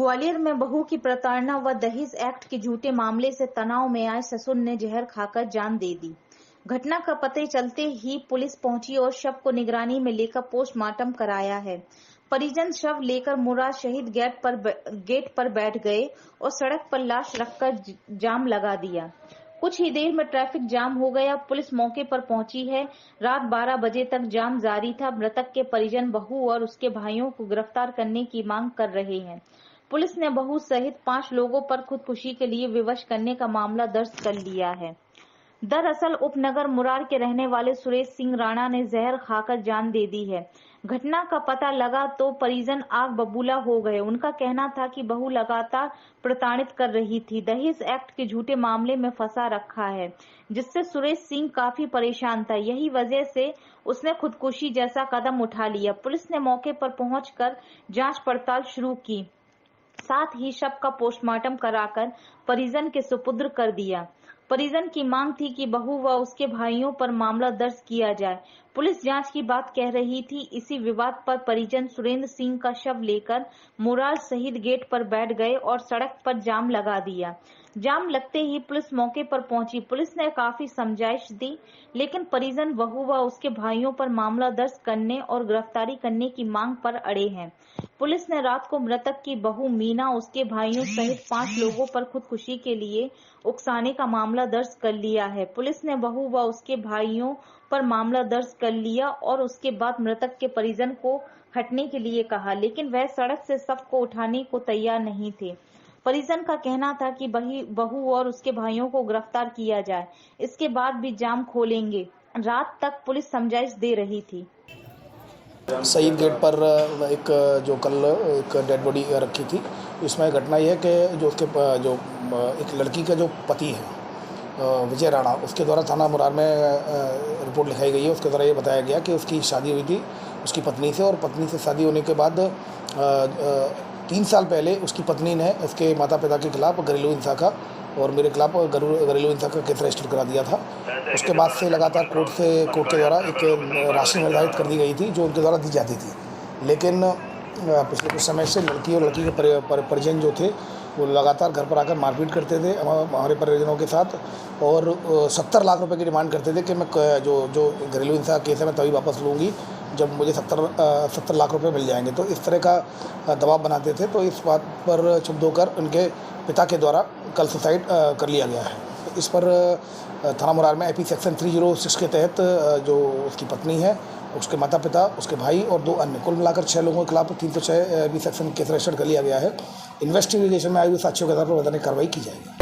ग्वालियर में बहू की प्रताड़ना व दहेज एक्ट के झूठे मामले से तनाव में आए ससुर ने जहर खाकर जान दे दी। घटना का पता चलते ही पुलिस पहुंची और शव को निगरानी में लेकर पोस्टमार्टम कराया है। परिजन शव लेकर मुराद शहीद गेट पर बैठ गए और सड़क पर लाश रखकर जाम लगा दिया। कुछ ही देर में ट्रैफिक जाम हो गया। पुलिस मौके पर पहुंची है। रात 12 बजे तक जाम जारी था। मृतक के परिजन बहू और उसके भाइयों को गिरफ्तार करने की मांग कर रहे हैं। पुलिस ने बहू सहित 5 लोगों पर खुदकुशी के लिए विवश करने का मामला दर्ज कर लिया है। दरअसल उपनगर मुरार के रहने वाले सुरेश सिंह राणा ने जहर खाकर जान दे दी है। घटना का पता लगा तो परिजन आग बबूला हो गए। उनका कहना था कि बहू लगातार प्रताड़ित कर रही थी, दहेज एक्ट के झूठे मामले में फंसा रखा है, जिससे सुरेश सिंह काफी परेशान था। यही वजह से उसने खुदकुशी जैसा कदम उठा लिया। पुलिस ने मौके पर पहुंचकर जांच पड़ताल शुरू की, साथ ही शव का पोस्टमार्टम कराकर परिजन के सुपुर्द कर दिया। परिजन की मांग थी कि बहू व उसके भाइयों पर मामला दर्ज किया जाए। पुलिस जांच की बात कह रही थी। इसी विवाद पर परिजन सुरेंद्र सिंह का शव लेकर मुरार शहीद गेट पर बैठ गए और सड़क पर जाम लगा दिया। जाम लगते ही पुलिस मौके पर पहुंची। पुलिस ने काफी समझाइश दी, लेकिन परिजन बहू व उसके भाइयों पर मामला दर्ज करने और गिरफ्तारी करने की मांग पर अड़े हैं। पुलिस ने रात को मृतक की बहू मीना, उसके भाइयों सहित 5 लोगों पर खुदकुशी के लिए उकसाने का मामला दर्ज कर लिया है। पुलिस ने बहू व उसके भाइयों पर मामला दर्ज कर लिया और उसके बाद मृतक के परिजन को हटने के लिए कहा, लेकिन वह सड़क से शव को उठाने को तैयार नहीं थे। परिजन का कहना था कि बहू और उसके भाइयों को गिरफ्तार किया जाए, इसके बाद भी जाम खोलेंगे। रात तक पुलिस समझाइश दे रही थी। शहीद गेट पर जो कल एक डेड बॉडी रखी थी, इसमें घटना यह है कि जो एक लड़की का जो पति है विजय राणा, उसके द्वारा थाना मुरार में रिपोर्ट लिखाई गई है। उसके द्वारा ये बताया गया कि उसकी शादी हुई थी उसकी पत्नी से, और पत्नी से शादी होने के बाद 3 साल पहले उसकी पत्नी ने उसके माता पिता के खिलाफ घरेलू हिंसा का और मेरे खिलाफ घरेलू हिंसा का केस रजिस्टर करा दिया था। उसके बाद से लगातार कोर्ट के द्वारा एक राशि निर्धारित कर दी गई थी जो उनके द्वारा दी जाती थी, लेकिन पिछले कुछ समय से लड़की और लड़की के परिजन जो थे वो लगातार घर पर आकर मारपीट करते थे हमारे परिजनों के साथ, और 70 लाख रुपए की डिमांड करते थे कि मैं जो घरेलू हिंसा केस है मैं तभी वापस लूँगी जब मुझे 70 लाख रुपए मिल जाएंगे। तो इस तरह का दबाव बनाते थे। तो इस बात पर क्षुब्ध होकर उनके पिता के द्वारा कल सुसाइड कर लिया गया है। इस पर थाना मुरार में आईपी सेक्शन 306 के तहत जो उसकी पत्नी है, उसके माता पिता, उसके भाई और 2 अन्य, कुल मिलाकर 6 लोगों के खिलाफ 306 आईपी सेक्शन केस रजिस्टर कर लिया गया है। इन्वेस्टिगेशन में आई हुई साक्ष्यों के आधार पर वैधानिक कार्रवाई की जाएगी।